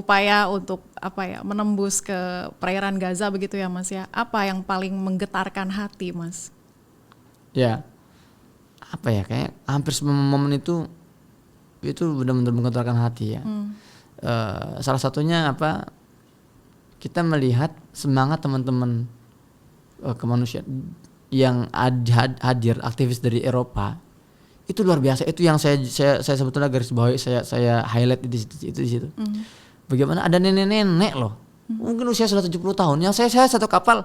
berupaya untuk menembus ke perairan Gaza begitu ya Mas ya. Apa yang paling menggetarkan hati Mas? Ya, kayak hampir semua momen itu benar-benar menggetarkan hati ya. Salah satunya kita melihat semangat teman-teman kemanusiaan yang hadir, aktivis dari Eropa itu luar biasa. Itu yang saya sebetulnya garis bawahi, saya highlight di situ. Bagaimana ada nenek-nenek loh, mungkin usia sudah 70 tahun yang saya satu kapal.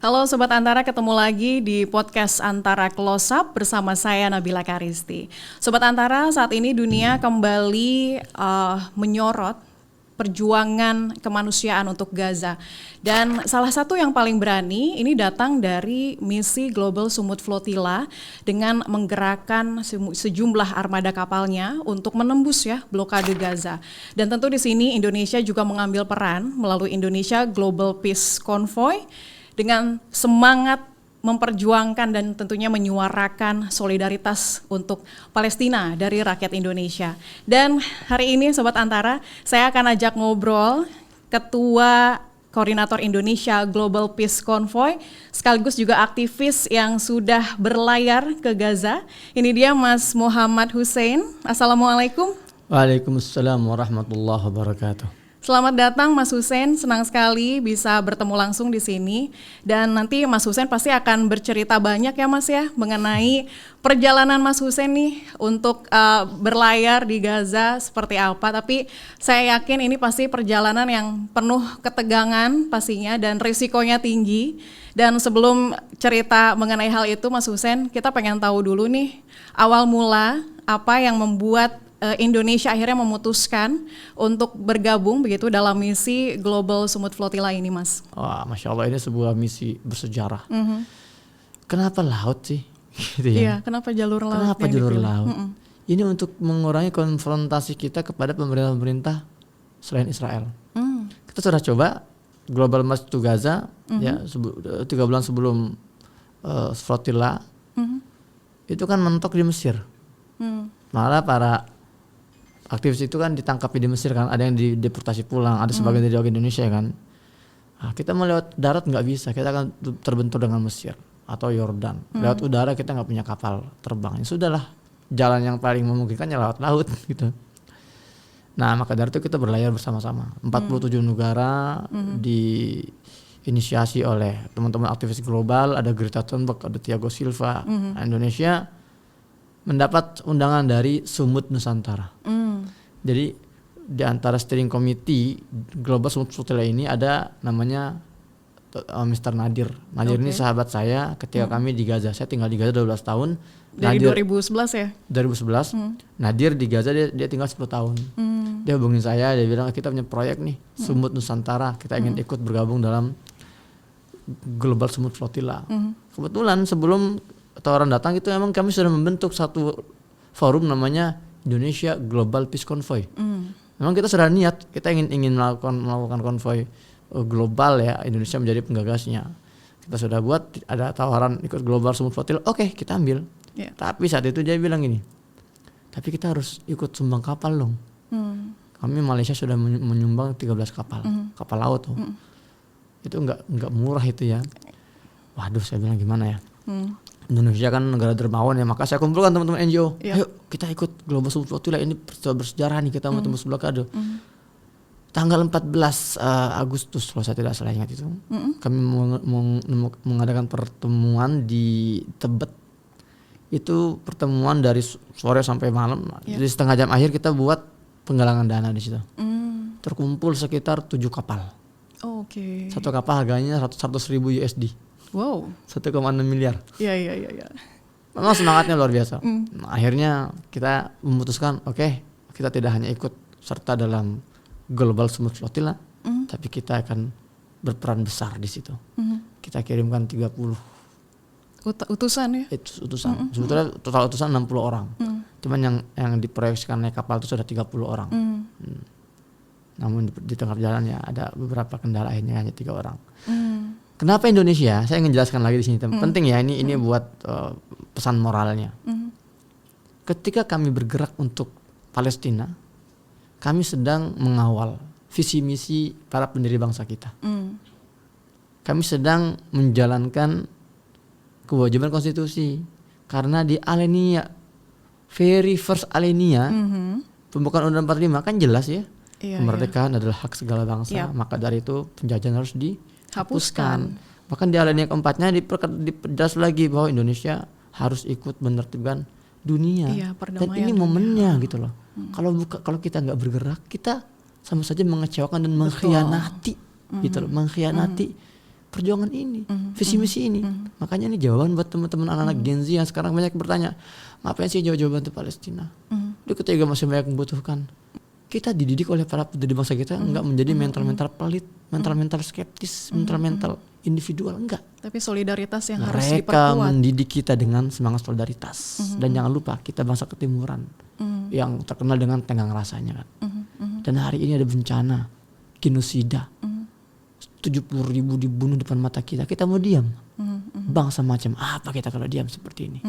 Halo Sobat Antara, ketemu lagi di podcast Antara Close Up bersama saya Nabila Karisti. Sobat Antara, saat ini dunia kembali menyorot perjuangan kemanusiaan untuk Gaza. Dan salah satu yang paling berani ini datang dari misi Global Sumut Flotilla dengan menggerakkan sejumlah armada kapalnya untuk menembus blokade Gaza. Dan tentu di sini Indonesia juga mengambil peran melalui Indonesia Global Peace Convoy dengan semangat memperjuangkan dan tentunya menyuarakan solidaritas untuk Palestina dari rakyat Indonesia. Dan hari ini Sobat Antara, saya akan ajak ngobrol Ketua Koordinator Indonesia Global Peace Convoy, sekaligus juga aktivis yang sudah berlayar ke Gaza. Ini dia Mas Muhammad Hussein. Assalamualaikum. Waalaikumsalam warahmatullahi wabarakatuh. Selamat datang Mas Hussein, senang sekali bisa bertemu langsung di sini. Dan nanti Mas Hussein pasti akan bercerita banyak ya Mas ya mengenai perjalanan Mas Hussein nih untuk berlayar di Gaza seperti apa. Tapi saya yakin ini pasti perjalanan yang penuh ketegangan pastinya dan risikonya tinggi. Dan sebelum cerita mengenai hal itu Mas Hussein, kita pengen tahu dulu nih awal mula apa yang membuat Indonesia akhirnya memutuskan untuk bergabung begitu dalam misi Global Sumut Flotilla ini Mas. Wah, Masya Allah, ini sebuah misi bersejarah. Kenapa laut sih? Gitu ya? Iya, kenapa jalur laut? Kenapa jalur laut? Ini untuk mengurangi konfrontasi kita kepada pemerintah selain Israel. Kita sudah coba Global March to Gaza ya 3 bulan sebelum Flotilla. Itu kan mentok di Mesir. Malah para aktivis itu kan ditangkap di Mesir kan, ada yang dideportasi pulang, ada sebagian dari Indonesia kan. Nah, kita mau lewat darat nggak bisa, kita akan terbentur dengan Mesir atau Yordan. Lewat udara kita nggak punya kapal terbang. Ya sudahlah, jalan yang paling memungkinkan ya lewat laut gitu. Nah maka dari itu kita berlayar bersama-sama. 47 negara diinisiasi oleh teman-teman aktivis global, ada Greta Thunberg, ada Thiago Silva, Indonesia mendapat undangan dari Sumut Nusantara. Jadi di antara steering committee Global Sumut Flotilla ini ada namanya Mr. Nadir. Nadir ini sahabat saya ketika kami di Gaza. Saya tinggal di Gaza 12 tahun. Dari Nadir, 2011 ya? 2011. Nadir di Gaza dia tinggal 10 tahun. Dia hubungin saya, dia bilang kita punya proyek nih, Sumut Nusantara. Kita ingin ikut bergabung dalam Global Sumut Flotilla. Kebetulan sebelum tawaran datang itu memang kami sudah membentuk satu forum namanya Indonesia Global Peace Convoy. Memang kita sudah niat, kita ingin melakukan konvoy global ya, Indonesia menjadi penggagasnya. Kita sudah buat, ada tawaran ikut Global Sumut Flotilla, oke, kita ambil. Tapi saat itu dia bilang gini, tapi kita harus ikut sumbang kapal dong. Kami Malaysia sudah menyumbang 13 kapal, kapal laut tuh. Itu nggak murah itu ya. Waduh, saya bilang gimana ya. Indonesia kan negara dermawan ya, maka saya kumpulkan teman-teman NGO. Ayo kita ikut Global Sumut Flotilla, ini bersejarah nih, kita mau tembus blokade. Tanggal 14 Agustus kalau saya tidak salah ingat itu, kami mengadakan pertemuan di Tebet. Itu pertemuan dari sore sampai malam. Jadi setengah jam akhir kita buat penggalangan dana di situ. Terkumpul sekitar 7 kapal. Satu kapal harganya 100.000 USD. Wow. 1,6 miliar. Iya. Memang semangatnya luar biasa. Akhirnya kita memutuskan, oke, kita tidak hanya ikut serta dalam Global Sumut Flotilla, tapi kita akan berperan besar di situ. Kita kirimkan 30 utusan ya? Utusan. Sebetulnya total utusan 60 orang. Cuman yang diproyeksikan naik kapal itu sudah 30 orang. Namun di tengah jalan ya ada beberapa kendala, akhirnya hanya 3 orang. Kenapa Indonesia? Saya ingin jelaskan lagi di sini. Penting ya, ini buat pesan moralnya. ketika kami bergerak untuk Palestina, kami sedang mengawal visi misi para pendiri bangsa kita. Kami sedang menjalankan kewajiban konstitusi. Karena di Alenia, very first Alenia, pembukaan Undang-Undang 45 kan jelas ya. Kemerdekaan adalah hak segala bangsa. Maka dari itu penjajahan harus dihapuskan. Bahkan di Alenia keempatnya diperjelas lagi bahwa Indonesia harus ikut menertibkan dunia. Dan ini momennya gitu loh. Kalau kita nggak bergerak, kita sama saja mengecewakan dan mengkhianati gitu loh, mengkhianati perjuangan ini, visi misi ini. Makanya ini jawaban buat teman-teman anak-anak Gen Z yang sekarang banyak bertanya, ngapain sih jawab-jawaban untuk Palestina? Dia ketika masih banyak membutuhkan. Kita dididik oleh para pendiri bangsa kita enggak menjadi mental-mental pelit, mental-mental skeptis, mental-mental individual, enggak. Tapi solidaritas yang harus diperkuat. Mereka mendidik kita dengan semangat solidaritas. Dan jangan lupa kita bangsa ketimuran yang terkenal dengan tenggang rasanya kan. Dan hari ini ada bencana genosida. 70.000 dibunuh depan mata kita. Kita mau diam? Bangsa macam apa kita kalau diam seperti ini?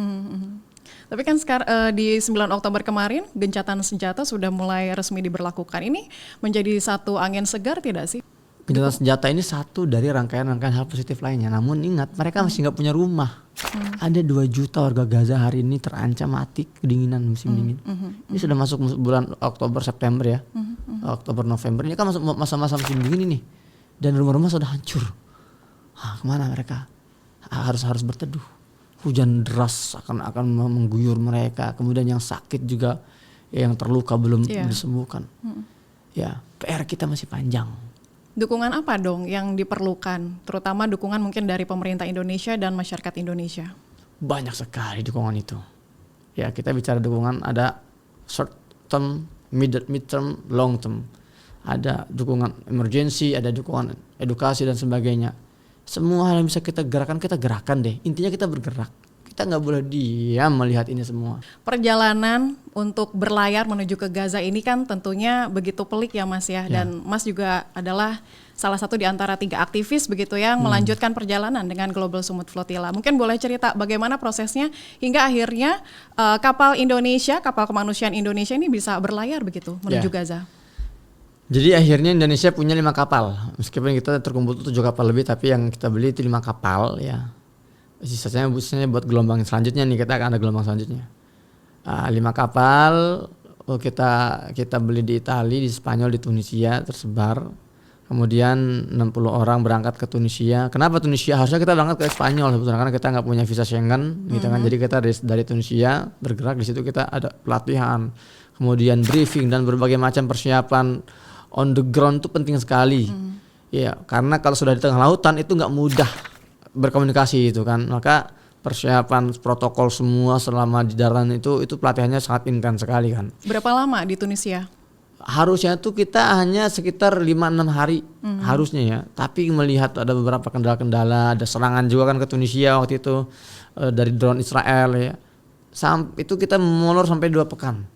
Tapi kan sekarang di 9 Oktober kemarin gencatan senjata sudah mulai resmi diberlakukan. Ini menjadi satu angin segar tidak sih? Gencatan senjata ini satu dari rangkaian-rangkaian hal positif lainnya. Namun ingat, mereka masih nggak punya rumah. Ada 2 juta warga Gaza hari ini terancam mati kedinginan musim dingin. Ini sudah masuk bulan Oktober September ya. Oktober November ini kan masuk masa-masa musim dingin ini. Dan rumah-rumah sudah hancur. Kemana mereka? Harus berteduh. Hujan deras akan mengguyur mereka. Kemudian yang sakit juga, yang terluka belum disembuhkan. Ya, PR kita masih panjang. Dukungan apa dong yang diperlukan, terutama dukungan mungkin dari pemerintah Indonesia dan masyarakat Indonesia? Banyak sekali dukungan itu. Ya, kita bicara dukungan ada short term, mid term, long term. Ada dukungan emergency, ada dukungan edukasi dan sebagainya. Semua hal yang bisa kita gerakan deh. Intinya kita bergerak. Kita nggak boleh diam melihat ini semua. Perjalanan untuk berlayar menuju ke Gaza ini kan tentunya begitu pelik ya Mas ya. Dan Mas juga adalah salah satu di antara 3 aktivis begitu yang melanjutkan perjalanan dengan Global Sumut Flotilla. Mungkin boleh cerita bagaimana prosesnya hingga akhirnya kapal kemanusiaan Indonesia ini bisa berlayar begitu menuju Gaza. Jadi akhirnya Indonesia punya 5 kapal. Meskipun kita terkumpul 7 kapal lebih, tapi yang kita beli itu 5 kapal ya. Sisanya buat gelombang selanjutnya nih, kita akan ada gelombang selanjutnya. 5 kapal kita beli di Italia, di Spanyol, di Tunisia tersebar. Kemudian 60 orang berangkat ke Tunisia. Kenapa Tunisia? Harusnya kita berangkat ke Spanyol sebetulnya karena kita nggak punya visa Schengen gitu kan. Jadi kita dari Tunisia bergerak, di situ kita ada pelatihan, kemudian briefing dan berbagai macam persiapan on the ground itu penting sekali. Ya, karena kalau sudah di tengah lautan itu nggak mudah berkomunikasi itu kan. Maka persiapan protokol semua selama di daratan itu pelatihannya sangat intens sekali kan. Berapa lama di Tunisia? Harusnya tuh kita hanya sekitar 5-6 hari harusnya ya. Tapi melihat ada beberapa kendala-kendala, ada serangan juga kan ke Tunisia waktu itu dari drone Israel ya. Itu kita molor sampai 2 pekan.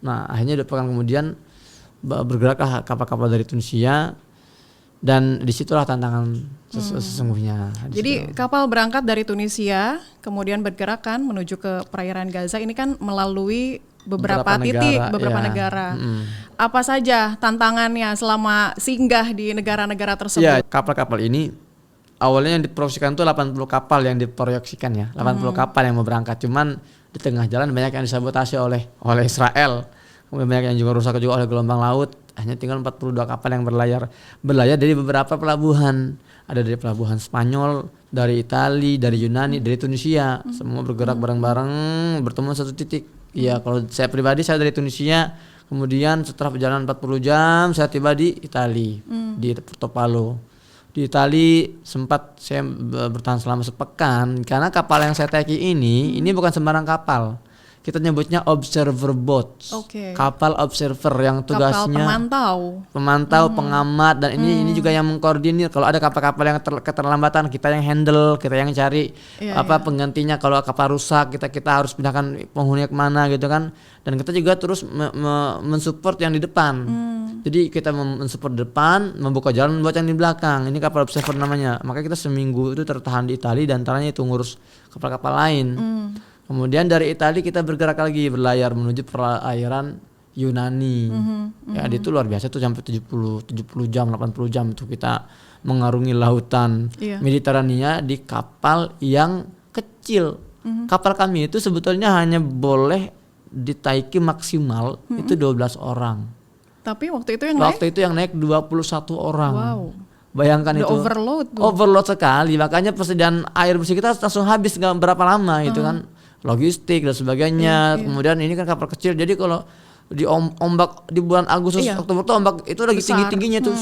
Nah akhirnya 2 pekan kemudian bergeraklah kapal-kapal dari Tunisia. Dan disitulah tantangan sesungguhnya. Jadi kapal berangkat dari Tunisia, kemudian bergerak kan menuju ke perairan Gaza. Ini kan melalui beberapa titik, beberapa negara. Apa saja tantangannya selama singgah di negara-negara tersebut? Ya, kapal-kapal ini awalnya yang diproyeksikan itu 80 kapal yang diproyeksikan ya. 80 kapal yang mau berangkat. Cuman di tengah jalan banyak yang disabotase oleh Israel. Kemudian banyak yang juga rusak juga oleh gelombang laut. Hanya tinggal 42 kapal yang berlayar dari beberapa pelabuhan. Ada dari pelabuhan Spanyol, dari Italia, dari Yunani, dari Tunisia. Semua bergerak bareng-bareng, bertemu satu titik. Iya, kalau saya pribadi saya dari Tunisia, kemudian setelah perjalanan 40 jam saya tiba di Italia, di Porto Palo. Di Italia sempat saya bertahan selama sepekan karena kapal yang saya taiki ini bukan sembarang kapal. Kita nyebutnya observer boat, kapal observer yang tugasnya pemantau, pengamat, dan ini juga yang mengkoordinir. Kalau ada kapal-kapal yang keterlambatan, kita yang handle, kita yang cari penggantinya. Kalau kapal rusak, kita harus pindahkan penghuninya kemana gitu kan. Dan kita juga terus mensupport yang di depan. Jadi kita mensupport depan, membuka jalan buat yang di belakang. Ini kapal observer namanya. Makanya kita seminggu itu tertahan di Italia, dan antaranya itu ngurus kapal-kapal lain. Kemudian dari Italia kita bergerak lagi berlayar menuju perairan Yunani. Ya, itu luar biasa tuh sampai 70 jam, 80 jam itu kita mengarungi lautan Mediterania di kapal yang kecil. Kapal kami itu sebetulnya hanya boleh ditaiki maksimal itu 12 orang. Tapi waktu itu yang naik 21 orang. Wow. Bayangkan itu overload sekali, makanya persediaan air bersih kita langsung habis nggak berapa lama itu kan, logistik dan sebagainya. Kemudian ini kan kapal kecil, jadi kalau di ombak di bulan Agustus Oktober tuh ombak itu lagi tinggi-tingginya tuh,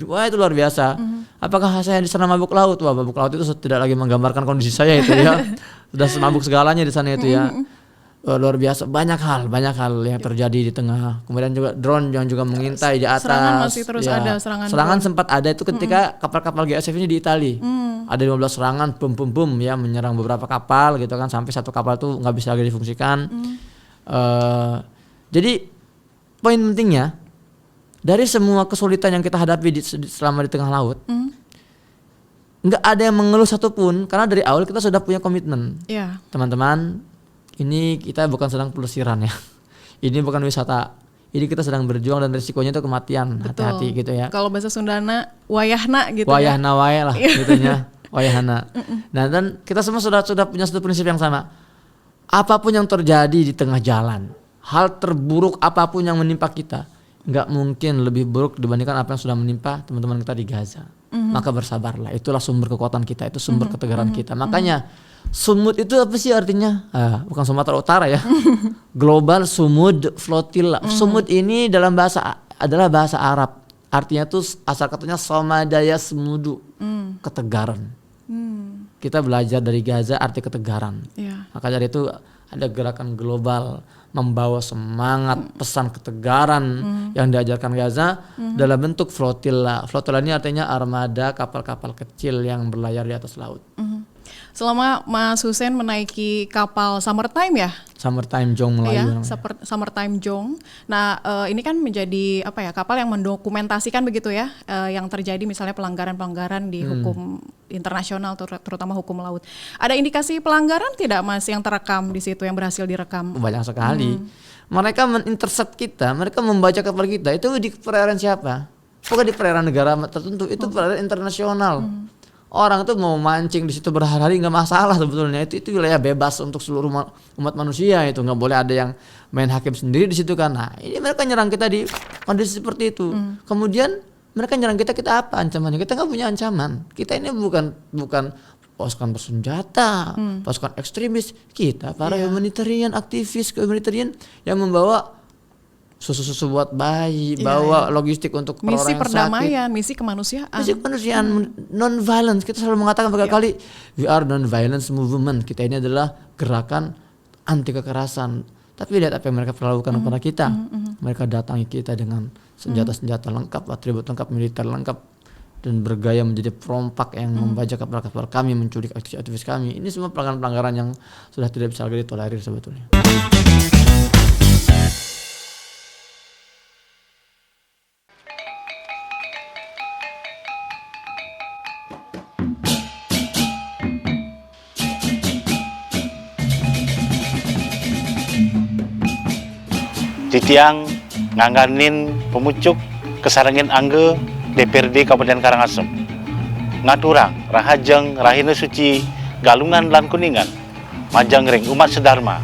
wah itu luar biasa. Apakah saya di sana mabuk laut? Wah, mabuk laut itu tidak lagi menggambarkan kondisi saya itu ya, sudah semabuk segalanya di sana itu ya. Luar biasa, banyak hal yang terjadi di tengah. Kemudian juga drone yang juga mengintai di atas. Serangan masih terus ada, serangan sempat ada itu ketika kapal-kapal GSF ini di Italia. Ada 15 serangan bom ya menyerang beberapa kapal gitu kan, sampai satu kapal tuh nggak bisa lagi difungsikan. Jadi poin pentingnya dari semua kesulitan yang kita hadapi selama di tengah laut, nggak ada yang mengeluh satupun karena dari awal kita sudah punya komitmen. Teman-teman, ini kita bukan sedang pelesiran ya. Ini bukan wisata. Ini kita sedang berjuang dan risikonya itu kematian. Betul. Hati-hati gitu ya. Kalau bahasa Sundana wayahna gitu wayahna wae lah gitunya. Wayahna. Nah, dan kita semua sudah punya satu prinsip yang sama. Apapun yang terjadi di tengah jalan, hal terburuk apapun yang menimpa kita, nggak mungkin lebih buruk dibandingkan apa yang sudah menimpa teman-teman kita di Gaza. Maka bersabarlah. Itulah sumber kekuatan kita, itu sumber ketegaran kita. Makanya Sumud itu apa sih artinya? Bukan Sumatera Utara ya. Global Sumud Flotilla. Sumud ini adalah bahasa Arab. Artinya tuh asal katanya Somadaya Semudu, ketegaran. Kita belajar dari Gaza arti ketegaran. Maka dari itu ada gerakan global membawa semangat pesan ketegaran yang diajarkan Gaza dalam bentuk flotilla. Flotilla ini artinya armada kapal-kapal kecil yang berlayar di atas laut. Selama Mas Hussein menaiki kapal Summertime ya? Summertime Jong Melayu. Summertime Jong. Nah, ini kan menjadi kapal yang mendokumentasikan begitu ya, yang terjadi misalnya pelanggaran-pelanggaran di hukum internasional, terutama hukum laut. Ada indikasi pelanggaran tidak Mas yang terekam di situ, yang berhasil direkam? Banyak sekali. Mereka men-intercept kita, mereka membaca kapal kita itu di perairan siapa? Bukan di perairan negara tertentu, itu perairan internasional. Orang tuh mau mancing di situ berhari-hari nggak masalah sebetulnya, itu wilayah bebas untuk seluruh umat manusia, itu nggak boleh ada yang main hakim sendiri di situ kan. Nah, ini mereka nyerang kita di kondisi seperti itu. Kemudian mereka nyerang kita apa ancamannya? Kita nggak punya ancaman. Kita ini bukan pasukan bersenjata, pasukan ekstremis. Kita para humanitarian, aktivis humanitarian yang membawa susu-susu buat bayi, bawa logistik untuk misi orang perdamaian, sakit. misi kemanusiaan. Misi kemanusiaan, non-violence. Kita selalu mengatakan berkali-kali, we are non-violence movement. Kita ini adalah gerakan anti kekerasan. Tapi lihat apa yang mereka perlakukan kepada kita. Mereka datangi kita dengan senjata-senjata lengkap, atribut lengkap, militer lengkap, dan bergaya menjadi perompak yang membajak kapal-kapal kami, menculik aktivis kami. Ini semua pelanggaran-pelanggaran yang sudah tidak bisa lagi ditolerir sebetulnya. Titiang nganganin pemucuk kesarangin angge DPRD Kabupaten Karangasem. Ngaturang rahajeng rahina suci galungan lan kuningan majang ring umat sedharma.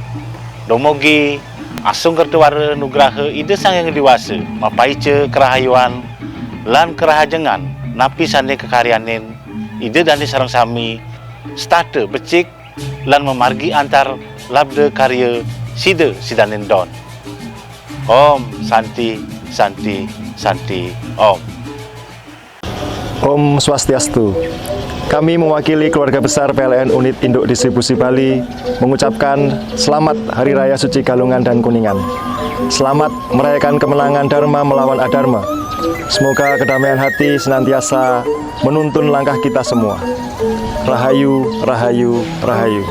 Domogi asung kertuwara nugraha ide sang yang dewasa mapaice kerahayuan lan kerahajengan napi sane kekaryanin ide dani sareng sami starte becik lan memargi antar labde karya sida sidanin don. Om Santi Santi Santi Om. Om Swastiastu. Kami mewakili keluarga besar PLN Unit Induk Distribusi Bali mengucapkan selamat Hari Raya Suci Galungan dan Kuningan. Selamat merayakan kemenangan Dharma melawan Adharma. Semoga kedamaian hati senantiasa menuntun langkah kita semua. Rahayu, Rahayu, Rahayu.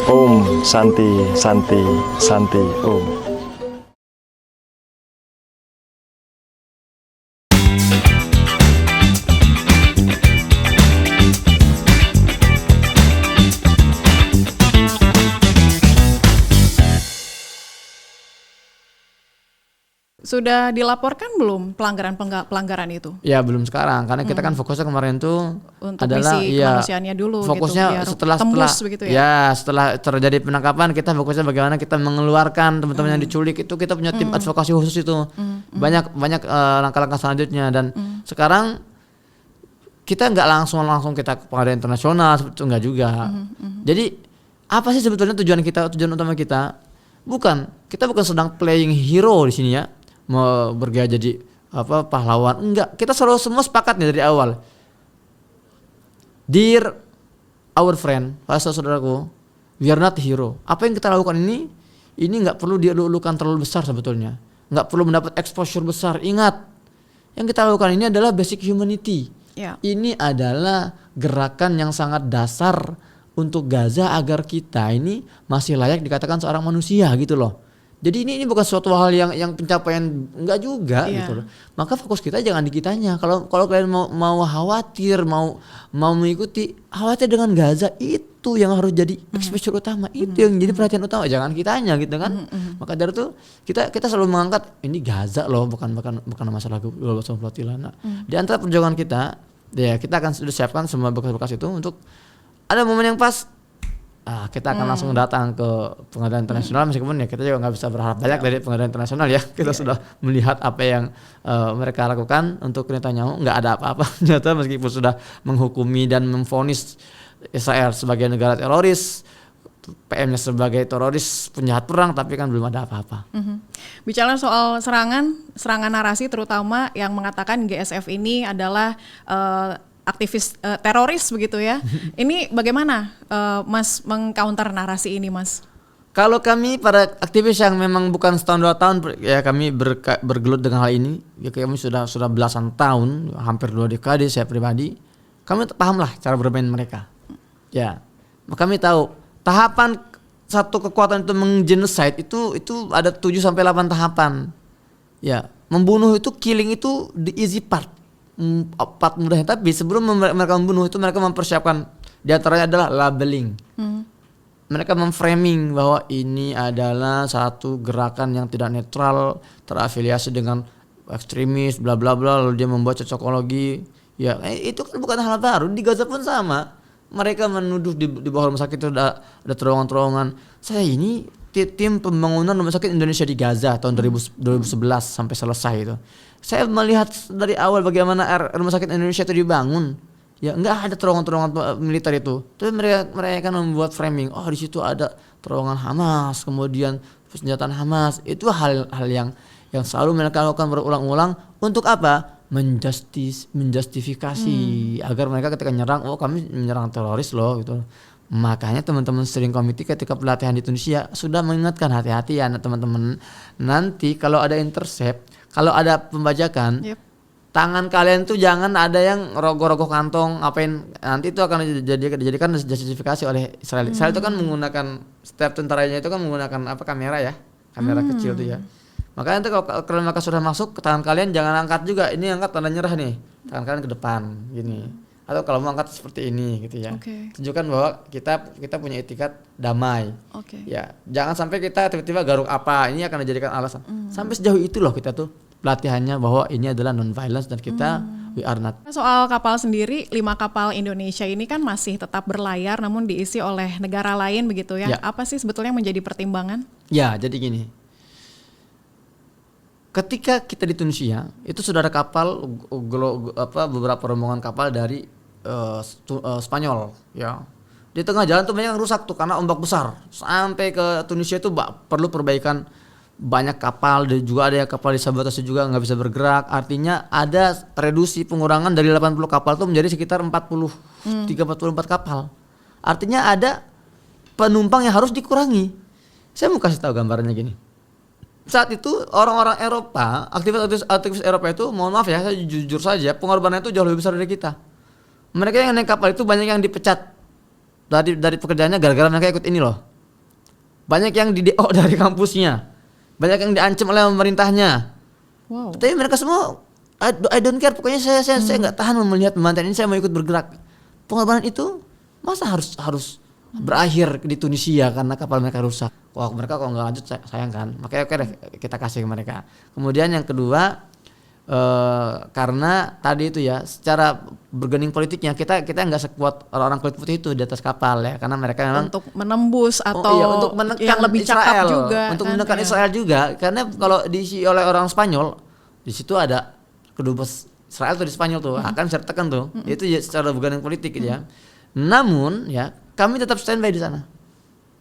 Om Santi Santi Santi Om. sudah dilaporkan belum pelanggaran itu? Ya belum sekarang, karena kita kan fokusnya kemarin tuh Untuk adalah misi kemanusiaannya dulu fokusnya gitu, biar setelah tembus begitu ya? Ya setelah terjadi penangkapan kita fokusnya bagaimana kita mengeluarkan teman-teman yang diculik itu, kita punya tim advokasi khusus itu. Banyak langkah-langkah selanjutnya, dan sekarang kita nggak langsung kita ke pengadilan internasional seperti itu, nggak juga. Jadi apa sih sebetulnya tujuan utama kita? Kita bukan sedang playing hero di sini ya, mau bergaya jadi pahlawan. Enggak, kita selalu semua sepakat nih dari awal. Dear our friend, saudaraku, we are not hero. Apa yang kita lakukan ini nggak perlu dielulukan terlalu besar sebetulnya. Nggak perlu mendapat exposure besar. Ingat, yang kita lakukan ini adalah basic humanity. Ya. Ini adalah gerakan yang sangat dasar untuk Gaza agar kita ini masih layak dikatakan seorang manusia gitu loh. Jadi ini bukan suatu hal yang pencapaian, enggak juga gitu loh. Maka fokus kita jangan di kitanya. Kalau kalian mau khawatir, mau mengikuti, khawatir dengan Gaza, itu yang harus jadi exposure utama. Itu yang jadi perhatian utama, jangan kitanya gitu kan. Maka dari itu kita selalu mengangkat ini Gaza loh, bukan masalah global flotilla. Nah, di antara perjuangan kita, ya kita akan sudah siapkan semua bekas-bekas itu untuk ada momen yang pas. Kita akan langsung datang ke pengadilan internasional, meskipun ya kita juga nggak bisa berharap banyak dari pengadilan internasional ya. Kita sudah melihat apa yang mereka lakukan untuk Netanyahu, nggak ada apa-apa ternyata, meskipun sudah menghukumi dan memvonis Israel sebagai negara teroris, PM-nya sebagai teroris penjahat perang, tapi kan belum ada apa-apa. Bicara soal serangan narasi terutama yang mengatakan GSF ini adalah aktivis teroris begitu ya. Ini bagaimana Mas mengcounter narasi ini, Mas? Kalau kami para aktivis yang memang bukan setahun 2 tahun ya kami bergelut dengan hal ini, ya kami sudah belasan tahun, hampir 2 dekade saya pribadi, kami paham lah cara bermain mereka. Ya, kami tahu tahapan satu kekuatan itu menggenocide itu ada 7 sampai 8 tahapan. Ya, membunuh itu, killing itu the easy part mudahnya, tapi sebelum mereka membunuh itu mereka mempersiapkan, diantaranya adalah labeling. Mereka memframing bahwa ini adalah satu gerakan yang tidak netral, terafiliasi dengan ekstremis, bla bla bla, lalu dia membuat cocokologi. Ya, itu kan bukan hal baru, di Gaza pun sama. Mereka menuduh di bawah rumah sakit itu ada terowongan-terowongan. Saya ini tim pembangunan rumah sakit Indonesia di Gaza tahun 2011 sampai selesai itu. Saya melihat dari awal bagaimana rumah sakit Indonesia itu dibangun. Ya enggak ada terowongan-terowongan militer itu. Tapi mereka kan membuat framing. Oh, di situ ada terowongan Hamas, kemudian senjata Hamas. Itu hal yang selalu mereka lakukan berulang-ulang untuk apa? Menjustifikasi agar mereka ketika nyerang, oh kami menyerang teroris loh gitu. Makanya teman-teman steering committee ketika pelatihan di Tunisia sudah mengingatkan, hati-hati ya teman-teman. Nanti kalau ada intercept, kalau ada pembajakan, tangan kalian tuh jangan ada yang rogoh-rogoh kantong, apain, nanti itu akan dijadikan justifikasi oleh Israel. Israel itu kan menggunakan, setiap tentaranya itu kan menggunakan kamera ya, kamera kecil tuh ya. Makanya nanti kalau mereka sudah masuk, tangan kalian jangan angkat juga, ini angkat tanda nyerah nih, tangan kalian ke depan gini. Atau kalau mau angkat seperti ini gitu ya. Tunjukkan bahwa kita punya etikat damai. Ya, jangan sampai kita tiba-tiba garuk apa, ini akan dijadikan alasan. Sampai sejauh itu loh kita tuh pelatihannya, bahwa ini adalah non violence dan kita we are not. Soal kapal sendiri, 5 kapal Indonesia ini kan masih tetap berlayar namun diisi oleh negara lain begitu ya. Apa sih sebetulnya yang menjadi pertimbangan? Ya, jadi gini. Ketika kita di Tunisia, itu sudah ada kapal beberapa rombongan kapal dari Spanyol ya. Di tengah jalan tuh banyak yang rusak tuh karena ombak besar. Sampai ke Tunisia itu perlu perbaikan, banyak kapal, dan juga ada kapal di sabotase juga nggak bisa bergerak. Artinya ada reduksi pengurangan dari 80 kapal tuh menjadi sekitar 44 kapal. Artinya ada penumpang yang harus dikurangi. Saya mau kasih tahu gambarannya gini. Saat itu orang-orang Eropa, aktivis Eropa itu, mohon maaf ya, saya jujur saja, pengorbanannya itu jauh lebih besar dari kita. Mereka yang naik kapal itu banyak yang dipecat dari pekerjaannya gara-gara mereka ikut ini loh. Banyak yang di DO dari kampusnya, banyak yang diancam oleh pemerintahnya. Tapi mereka semua I don't care, pokoknya saya nggak tahan melihat pembantaian ini, saya mau ikut bergerak. Pengorbanan itu masa harus berakhir di Tunisia karena kapal mereka rusak. Wah, mereka kok nggak lanjut, sayang kan. Makanya oke deh, kita kasih ke mereka. Kemudian yang kedua, karena tadi itu ya, secara bergening politiknya kita nggak sekuat orang-orang kulit putih itu di atas kapal ya, karena mereka memang untuk menembus atau untuk menekan yang lebih Israel, cakap juga untuk kan, menekan ya. Israel juga, karena kalau diisi oleh orang Spanyol, di situ ada kedubes Israel tuh di Spanyol tuh akan bisa tekan tuh, itu ya secara bergening politik gitu ya. Namun ya kami tetap standby di sana,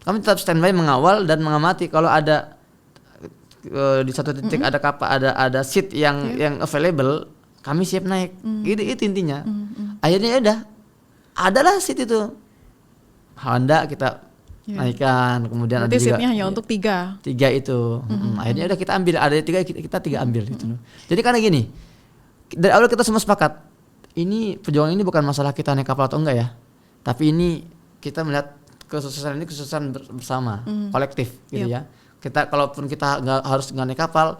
kami tetap standby mengawal dan mengamati kalau ada di satu titik ada kapal, ada seat yang available, kami siap naik. Itu intinya. Akhirnya ya udah, adalah seat itu Honda kita naikkan, kemudian Berarti ada juga seatnya hanya untuk 3 itu. Akhirnya udah kita ambil, ada 3 kita 3 ambil gitu loh. Jadi karena gini, dari awal kita semua sepakat, ini perjuangan ini bukan masalah kita naik kapal atau enggak ya, tapi ini kita melihat kesuksesan ini kesuksesan bersama, kolektif gitu ya. Kita kalaupun kita harus nggak naik kapal,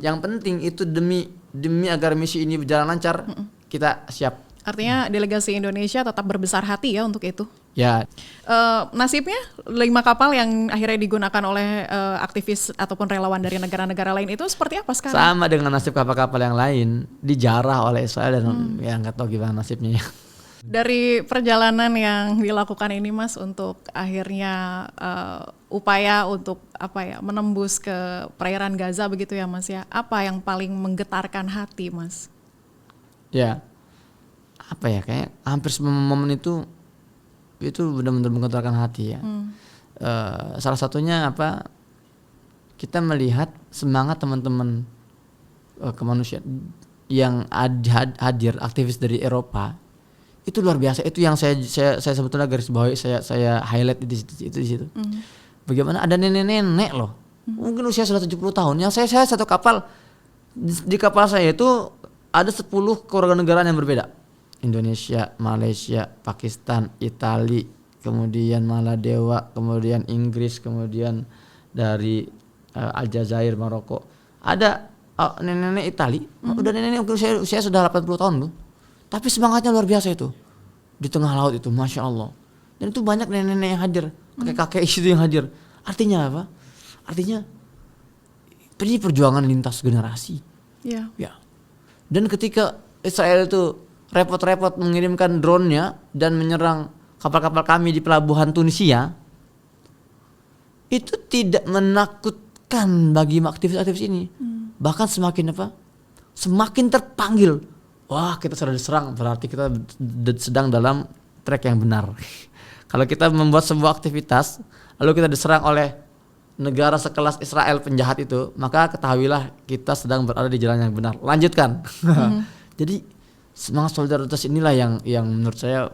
yang penting itu demi agar misi ini berjalan lancar, kita siap. Artinya delegasi Indonesia tetap berbesar hati ya untuk itu. Ya, Nasibnya 5 kapal yang akhirnya digunakan oleh aktivis ataupun relawan dari negara-negara lain itu seperti apa sekarang? sama dengan nasib kapal-kapal yang lain, dijarah oleh Israel dan ya nggak tahu gimana nasibnya ya. Dari perjalanan yang dilakukan ini Mas untuk akhirnya upaya untuk menembus ke perairan Gaza begitu ya Mas ya. Apa yang paling menggetarkan hati Mas? Ya, apa ya, kayak hampir semua momen itu benar-benar menggetarkan hati ya. Salah satunya kita melihat semangat teman-teman kemanusiaan yang hadir, aktivis dari Eropa. Itu luar biasa. Itu yang saya sebetulnya garis bawahi, saya highlight di situ. Bagaimana ada nenek-nenek loh, mungkin usia sudah 70 tahun. Yang saya satu kapal, di kapal saya itu ada 10 kewarganegaraan yang berbeda. Indonesia, Malaysia, Pakistan, Itali, kemudian Maladewa, kemudian Inggris, kemudian dari Aljazair, Maroko. Ada nenek-nenek Itali, udah nenek-nenek usia sudah 80 tahun tuh. Tapi semangatnya luar biasa itu di tengah laut itu, masya Allah. Dan itu banyak nenek-nenek yang hadir, kakek-kakek itu yang hadir. Artinya apa? Artinya ini perjuangan lintas generasi. Ya. Dan ketika Israel itu repot-repot mengirimkan drone-nya dan menyerang kapal-kapal kami di pelabuhan Tunisia, itu tidak menakutkan bagi aktivis-aktivis ini. Bahkan semakin terpanggil. Wah, kita sudah diserang, berarti kita sedang dalam track yang benar. Kalau kita membuat sebuah aktivitas, lalu kita diserang oleh negara sekelas Israel penjahat itu, maka ketahuilah kita sedang berada di jalan yang benar. Lanjutkan. Jadi semangat solidaritas inilah yang menurut saya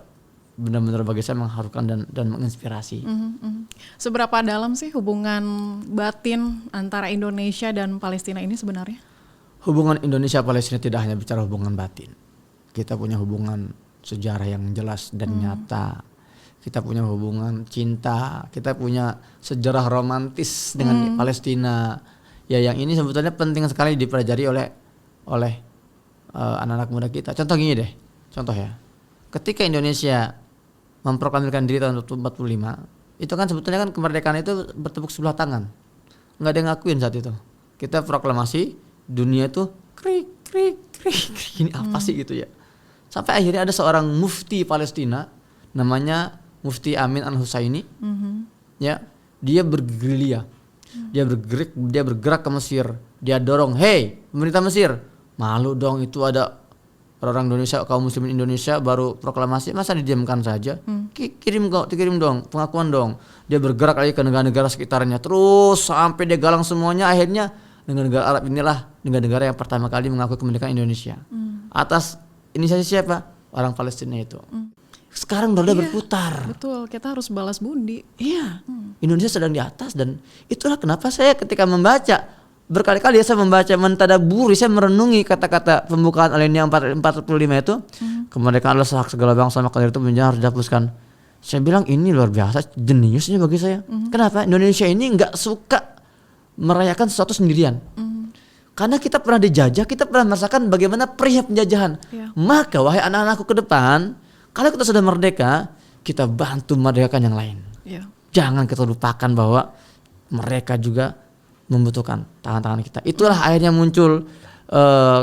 benar-benar bagi saya mengharukan dan menginspirasi. Seberapa dalam sih hubungan batin antara Indonesia dan Palestina ini sebenarnya? Hubungan Indonesia-Palestina tidak hanya bicara hubungan batin. Kita punya hubungan sejarah yang jelas dan nyata. Kita punya hubungan cinta. Kita punya sejarah romantis dengan Palestina. Ya, yang ini sebetulnya penting sekali dipelajari oleh anak-anak muda kita. Contoh gini deh. Contoh ya. Ketika Indonesia memproklamirkan diri tahun 1945, itu kan sebetulnya kan kemerdekaan itu bertepuk sebelah tangan. Nggak ada yang ngakuin saat itu. Kita proklamasi, dunia itu krik ini apa sih gitu ya. Sampai akhirnya ada seorang mufti Palestina namanya Mufti Amin Al-Husaini. Ya, dia bergerilya. Dia bergerak ke Mesir. Dia dorong, "Hey, pemerintah Mesir, malu dong, itu ada orang Indonesia, kaum muslimin Indonesia baru proklamasi, masa didiamkan saja? Kirim dong, pengakuan dong." Dia bergerak lagi ke negara-negara sekitarnya, terus sampai dia galang semuanya. Akhirnya negara-negara Arab inilah negara-negara yang pertama kali mengakui kemerdekaan Indonesia. Atas inisiasi siapa? Orang Palestina itu. Sekarang roda berputar. Betul, kita harus balas budi. Iya, Indonesia sedang di atas, dan itulah kenapa saya ketika membaca, berkali-kali saya membaca, mentadaburi, saya merenungi kata-kata pembukaan Alinea 45 itu, kemerdekaan adalah hak segala bangsa, maka dari itu penjara harus dihapuskan. Saya bilang ini luar biasa, jeniusnya bagi saya. Kenapa? Indonesia ini nggak suka merayakan sesuatu sendirian. Karena kita pernah dijajah, kita pernah merasakan bagaimana perihnya penjajahan. Maka wahai anak-anakku ke depan, kalau kita sudah merdeka, kita bantu merdekakan yang lain. Ya. Jangan kita lupakan bahwa mereka juga membutuhkan tangan-tangan kita. Itulah akhirnya muncul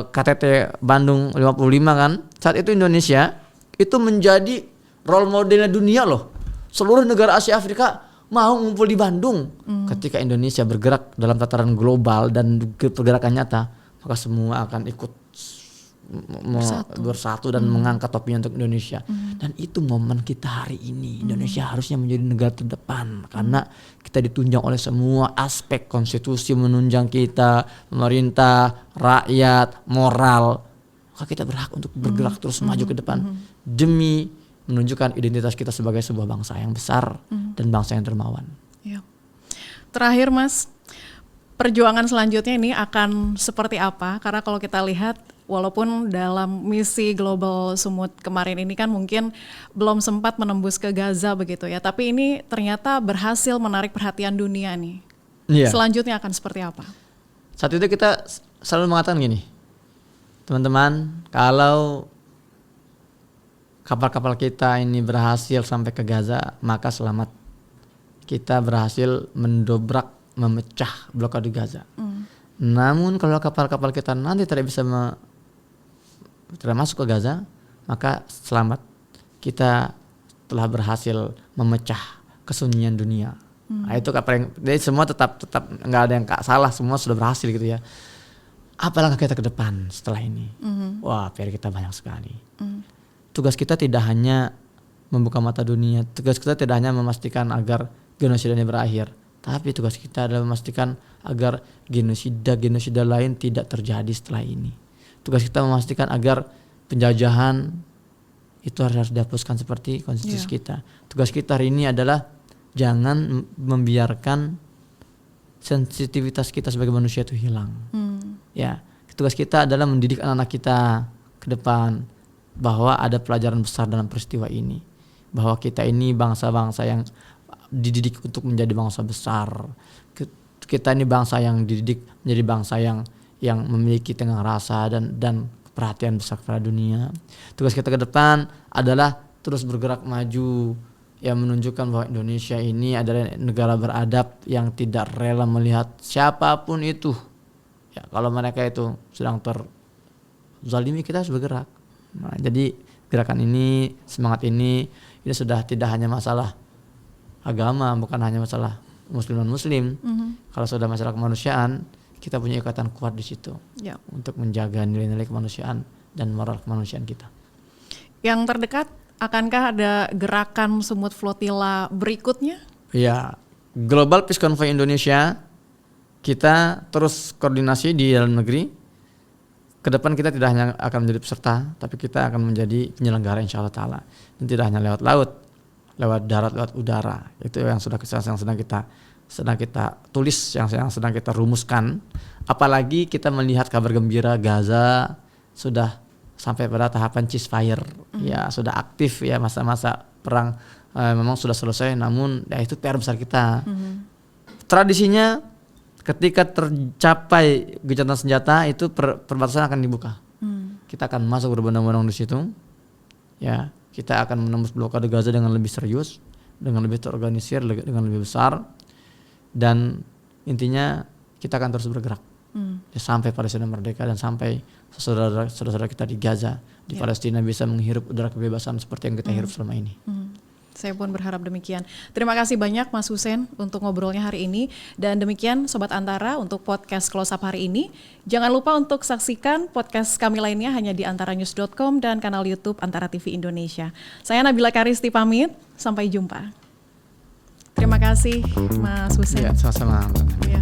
KTT Bandung 55 kan. Saat itu Indonesia itu menjadi role modelnya dunia loh. Seluruh negara Asia Afrika mau ngumpul di Bandung. Ketika Indonesia bergerak dalam tataran global dan pergerakan nyata, maka semua akan ikut bersatu dan mengangkat topinya untuk Indonesia. Dan itu momen kita hari ini. Indonesia harusnya menjadi negara terdepan karena kita ditunjang oleh semua aspek. Konstitusi menunjang kita, pemerintah, rakyat, moral. Maka kita berhak untuk bergerak terus maju ke depan demi menunjukkan identitas kita sebagai sebuah bangsa yang besar dan bangsa yang dermawan. Ya. Terakhir Mas, perjuangan selanjutnya ini akan seperti apa? Karena kalau kita lihat walaupun dalam misi Global Sumut kemarin ini kan mungkin belum sempat menembus ke Gaza begitu ya, tapi ini ternyata berhasil menarik perhatian dunia nih. Iya. Selanjutnya akan seperti apa? Saat itu kita selalu mengatakan gini, teman-teman, kalau kapal-kapal kita ini berhasil sampai ke Gaza, maka selamat. Kita berhasil mendobrak, memecah blokade Gaza. Namun kalau kapal-kapal kita nanti tidak bisa tidak masuk ke Gaza, maka selamat. Kita telah berhasil memecah kesunyian dunia. Nah, itu kapal yang, jadi semua tetap nggak ada yang salah, semua sudah berhasil gitu ya. Apa langkah kita ke depan setelah ini? Wah, PR kita banyak sekali. Tugas kita tidak hanya membuka mata dunia, tugas kita tidak hanya memastikan agar genosida ini berakhir, tapi tugas kita adalah memastikan agar genosida lain tidak terjadi setelah ini. Tugas kita memastikan agar penjajahan itu harus dihapuskan seperti konstitusi kita. Tugas kita hari ini adalah jangan membiarkan sensitivitas kita sebagai manusia itu hilang. Ya, tugas kita adalah mendidik anak-anak kita ke depan bahwa ada pelajaran besar dalam peristiwa ini. Bahwa kita ini bangsa-bangsa yang dididik untuk menjadi bangsa besar. Kita ini bangsa yang dididik menjadi bangsa yang memiliki tengah rasa dan perhatian besar kepada dunia. Tugas kita ke depan adalah terus bergerak maju, yang menunjukkan bahwa Indonesia ini adalah negara beradab yang tidak rela melihat siapapun itu. Ya, kalau mereka itu sedang terzalimi, kita harus bergerak. Nah, jadi gerakan ini, semangat ini sudah tidak hanya masalah agama, bukan hanya masalah muslim dan muslim. Kalau sudah masalah kemanusiaan, kita punya ikatan kuat di situ untuk menjaga nilai-nilai kemanusiaan dan moral kemanusiaan kita. Yang terdekat, akankah ada gerakan Sumut Flotilla berikutnya? Ya, Global Peace Convoy Indonesia, kita terus koordinasi di dalam negeri. Kedepan kita tidak hanya akan menjadi peserta, tapi kita akan menjadi penyelenggara insya Allah Ta'ala. Dan tidak hanya lewat laut, lewat darat, lewat udara. Itu yang sedang kita tulis, yang sedang kita rumuskan. Apalagi kita melihat kabar gembira Gaza sudah sampai pada tahapan ceasefire, ya sudah aktif ya, masa-masa perang memang sudah selesai, namun ya itu PR besar kita. Tradisinya ketika tercapai gencatan senjata itu perbatasan akan dibuka. Kita akan masuk berbondong-bondong di situ. Ya, kita akan menembus blokade Gaza dengan lebih serius, dengan lebih terorganisir, dengan lebih besar. Dan intinya kita akan terus bergerak ya, sampai Palestina merdeka dan sampai saudara-saudara kita di Gaza, di Palestina bisa menghirup udara kebebasan seperti yang kita hirup selama ini. Saya pun berharap demikian. Terima kasih banyak Mas Hussein untuk ngobrolnya hari ini. Dan demikian Sobat Antara untuk podcast Close Up hari ini. Jangan lupa untuk saksikan podcast kami lainnya hanya di antaranews.com dan kanal YouTube Antara TV Indonesia. Saya Nabila Karisti pamit, sampai jumpa. Terima kasih Mas Hussein. Ya, sama-sama. Ya.